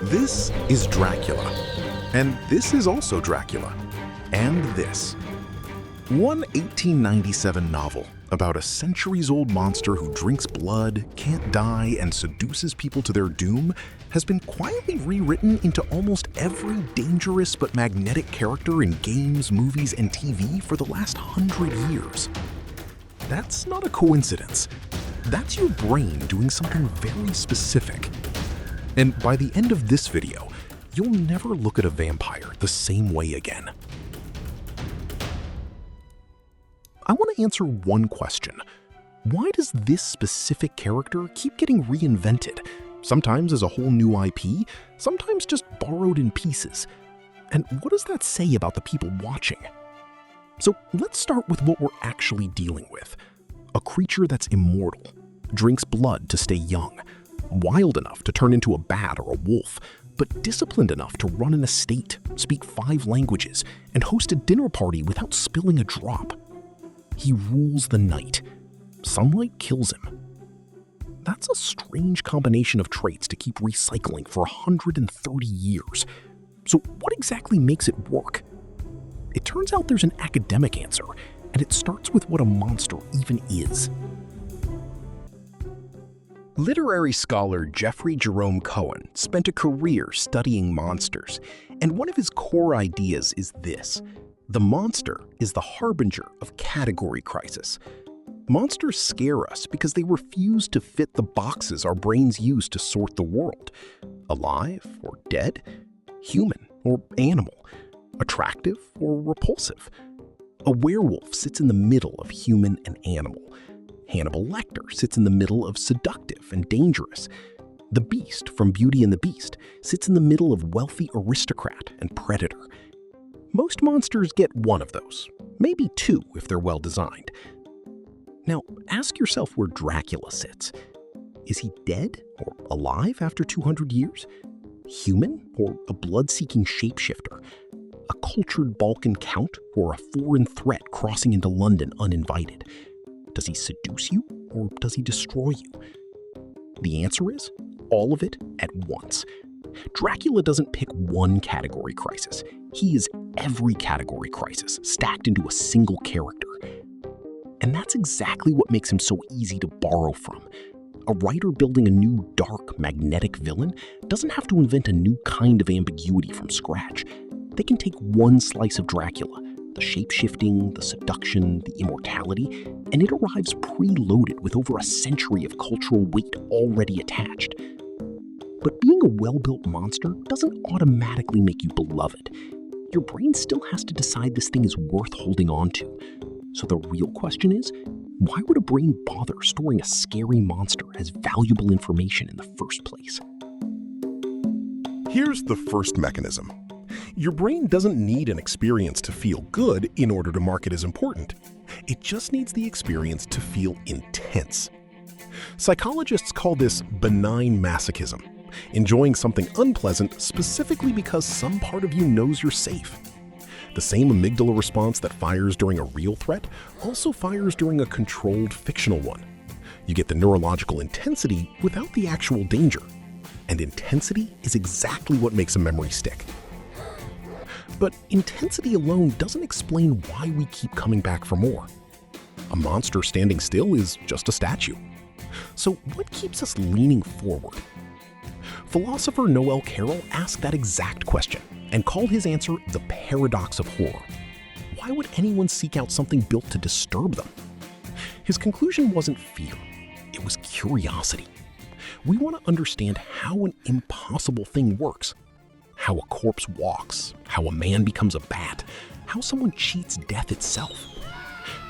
This is Dracula. And this is also Dracula. And this. One 1897 novel about a centuries-old monster who drinks blood, can't die, and seduces people to their doom has been quietly rewritten into almost every dangerous but magnetic character in games, movies, and TV for the last 100 years. That's not a coincidence. That's your brain doing something very specific. And by the end of this video, you'll never look at a vampire the same way again. I want to answer one question. Why does this specific character keep getting reinvented? Sometimes as a whole new IP, sometimes just borrowed in pieces. And what does that say about the people watching? So let's start with what we're actually dealing with. A creature that's immortal, drinks blood to stay young, wild enough to turn into a bat or a wolf, but disciplined enough to run an estate, speak 5 languages, and host a dinner party without spilling a drop. He rules the night. Sunlight kills him. That's a strange combination of traits to keep recycling for 130 years. So what exactly makes it work? It turns out there's an academic answer, and it starts with what a monster even is. Literary scholar Jeffrey Jerome Cohen spent a career studying monsters, and one of his core ideas is this: the monster is the harbinger of category crisis. Monsters scare us because they refuse to fit the boxes our brains use to sort the world. Alive or dead, human or animal, attractive or repulsive. A werewolf sits in the middle of human and animal. Hannibal Lecter sits in the middle of seductive and dangerous. The Beast from Beauty and the Beast sits in the middle of wealthy aristocrat and predator. Most monsters get one of those, maybe 2 if they're well designed. Now, ask yourself where Dracula sits. Is he dead or alive after 200 years? Human or a blood-seeking shapeshifter? A cultured Balkan count or a foreign threat crossing into London uninvited? Does he seduce you or does he destroy you? The answer is all of it at once. Dracula doesn't pick one category crisis. He is every category crisis stacked into a single character. And that's exactly what makes him so easy to borrow from. A writer building a new dark, magnetic villain doesn't have to invent a new kind of ambiguity from scratch. They can take one slice of Dracula, the shape-shifting, the seduction, the immortality, and it arrives preloaded with over a century of cultural weight already attached. But being a well-built monster doesn't automatically make you beloved. Your brain still has to decide this thing is worth holding on to. So the real question is, why would a brain bother storing a scary monster as valuable information in the first place? Here's the first mechanism. Your brain doesn't need an experience to feel good in order to mark it as important. It just needs the experience to feel intense. Psychologists call this benign masochism, enjoying something unpleasant specifically because some part of you knows you're safe. The same amygdala response that fires during a real threat also fires during a controlled fictional one. You get the neurological intensity without the actual danger. And intensity is exactly what makes a memory stick. But intensity alone doesn't explain why we keep coming back for more. A monster standing still is just a statue. So what keeps us leaning forward? Philosopher Noel Carroll asked that exact question and called his answer the paradox of horror. Why would anyone seek out something built to disturb them? His conclusion wasn't fear, it was curiosity. We want to understand how an impossible thing works. How a corpse walks, how a man becomes a bat, how someone cheats death itself.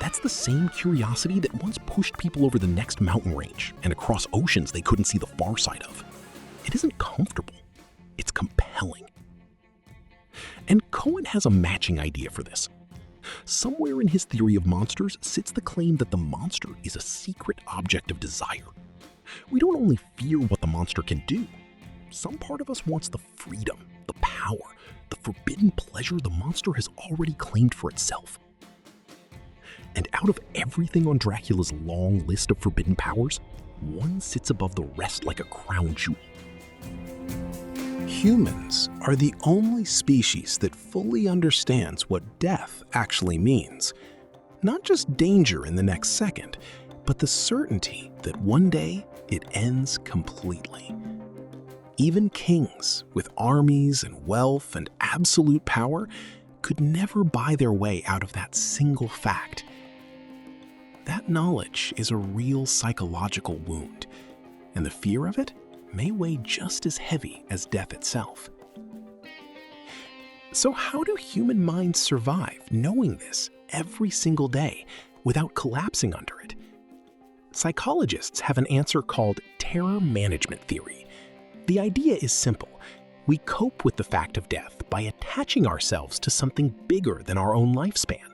That's the same curiosity that once pushed people over the next mountain range and across oceans they couldn't see the far side of. It isn't comfortable, it's compelling. And Cohen has a matching idea for this. Somewhere in his theory of monsters sits the claim that the monster is a secret object of desire. We don't only fear what the monster can do. Some part of us wants the freedom, the power, the forbidden pleasure the monster has already claimed for itself. And out of everything on Dracula's long list of forbidden powers, one sits above the rest like a crown jewel. Humans are the only species that fully understands what death actually means. Not just danger in the next second, but the certainty that one day it ends completely. Even kings with armies and wealth and absolute power could never buy their way out of that single fact. That knowledge is a real psychological wound, and the fear of it may weigh just as heavy as death itself. So how do human minds survive knowing this every single day without collapsing under it? Psychologists have an answer called terror management theory. The idea is simple. We cope with the fact of death by attaching ourselves to something bigger than our own lifespan.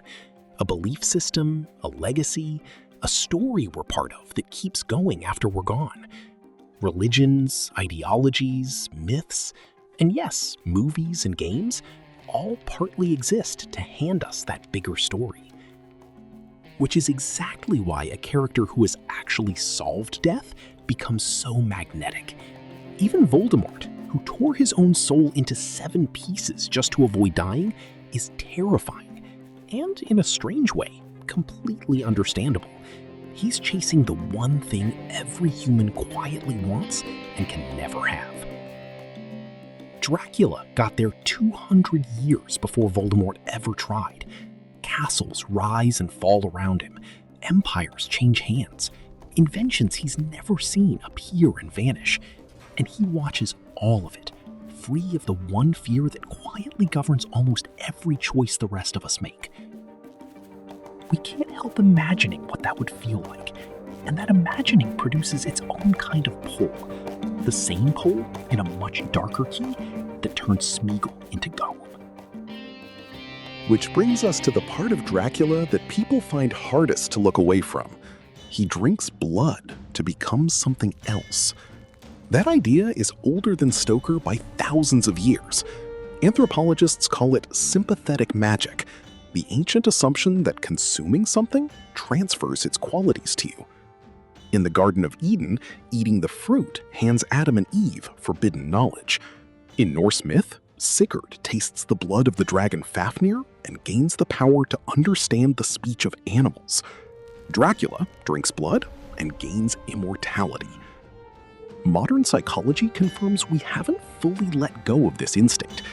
A belief system, a legacy, a story we're part of that keeps going after we're gone. Religions, ideologies, myths, and yes, movies and games all partly exist to hand us that bigger story. Which is exactly why a character who has actually solved death becomes so magnetic. Even Voldemort, who tore his own soul into 7 pieces just to avoid dying, is terrifying, and in a strange way, completely understandable. He's chasing the one thing every human quietly wants and can never have. Dracula got there 200 years before Voldemort ever tried. Castles rise and fall around him. Empires change hands. Inventions he's never seen appear and vanish. And he watches all of it, free of the one fear that quietly governs almost every choice the rest of us make. We can't help imagining what that would feel like, and that imagining produces its own kind of pull, the same pull in a much darker key that turns Smeagol into Gollum. Which brings us to the part of Dracula that people find hardest to look away from. He drinks blood to become something else. That idea is older than Stoker by thousands of years. Anthropologists call it sympathetic magic, the ancient assumption that consuming something transfers its qualities to you. In the Garden of Eden, eating the fruit hands Adam and Eve forbidden knowledge. In Norse myth, Sigurd tastes the blood of the dragon Fafnir and gains the power to understand the speech of animals. Dracula drinks blood and gains immortality. Modern psychology confirms we haven't fully let go of this instinct.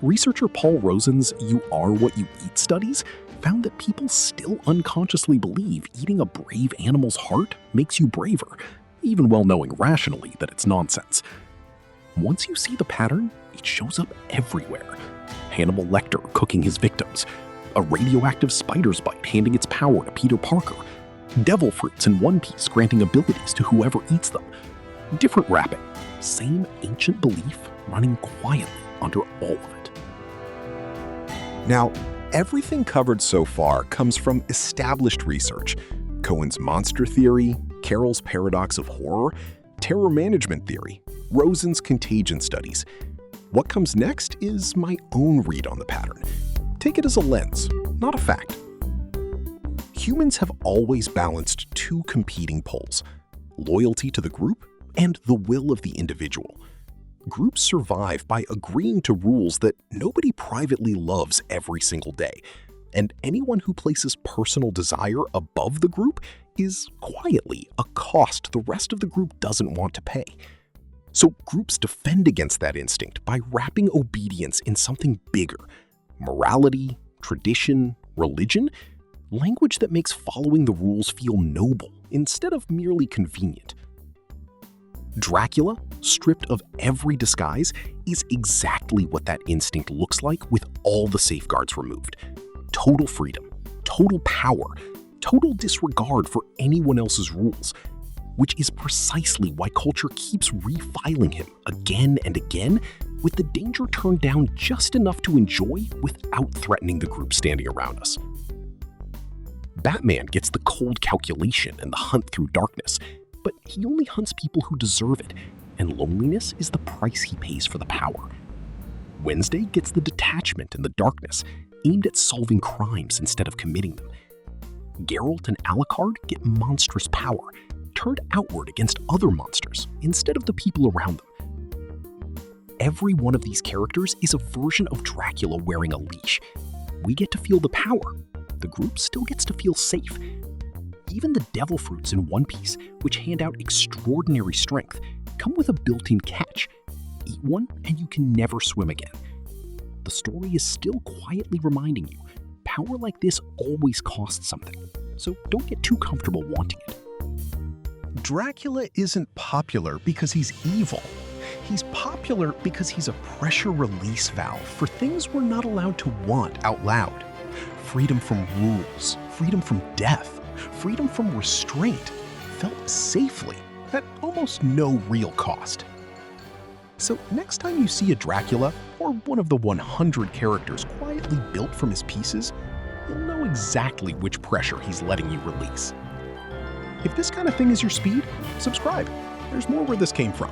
Researcher Paul Rosen's "You Are What You Eat" studies found that people still unconsciously believe eating a brave animal's heart makes you braver, even while knowing rationally that it's nonsense. Once you see the pattern, it shows up everywhere. Hannibal Lecter cooking his victims, a radioactive spider's bite handing its power to Peter Parker, devil fruits in One Piece granting abilities to whoever eats them. Different wrapping, same ancient belief running quietly under all of it. Now, everything covered so far comes from established research. Cohen's monster theory, Carroll's paradox of horror, terror management theory, Rosen's contagion studies. What comes next is my own read on the pattern. Take it as a lens, not a fact. Humans have always balanced 2 competing poles: loyalty to the group and the will of the individual. Groups survive by agreeing to rules that nobody privately loves every single day, and anyone who places personal desire above the group is quietly a cost the rest of the group doesn't want to pay. So groups defend against that instinct by wrapping obedience in something bigger: morality, tradition, religion, language that makes following the rules feel noble instead of merely convenient. Dracula, stripped of every disguise, is exactly what that instinct looks like with all the safeguards removed. Total freedom, total power, total disregard for anyone else's rules, which is precisely why culture keeps refiling him again and again, with the danger turned down just enough to enjoy without threatening the group standing around us. Batman gets the cold calculation and the hunt through darkness, but he only hunts people who deserve it, and loneliness is the price he pays for the power. Wednesday gets the detachment and the darkness, aimed at solving crimes instead of committing them. Geralt and Alucard get monstrous power, turned outward against other monsters instead of the people around them. Every one of these characters is a version of Dracula wearing a leash. We get to feel the power. The group still gets to feel safe. Even the devil fruits in One Piece, which hand out extraordinary strength, come with a built-in catch. Eat one and you can never swim again. The story is still quietly reminding you, power like this always costs something, so don't get too comfortable wanting it. Dracula isn't popular because he's evil. He's popular because he's a pressure release valve for things we're not allowed to want out loud. Freedom from rules, freedom from death, freedom from restraint, felt safely at almost no real cost. So next time you see a Dracula, or one of the 100 characters quietly built from his pieces, you'll know exactly which pressure he's letting you release. If this kind of thing is your speed, subscribe. There's more where this came from.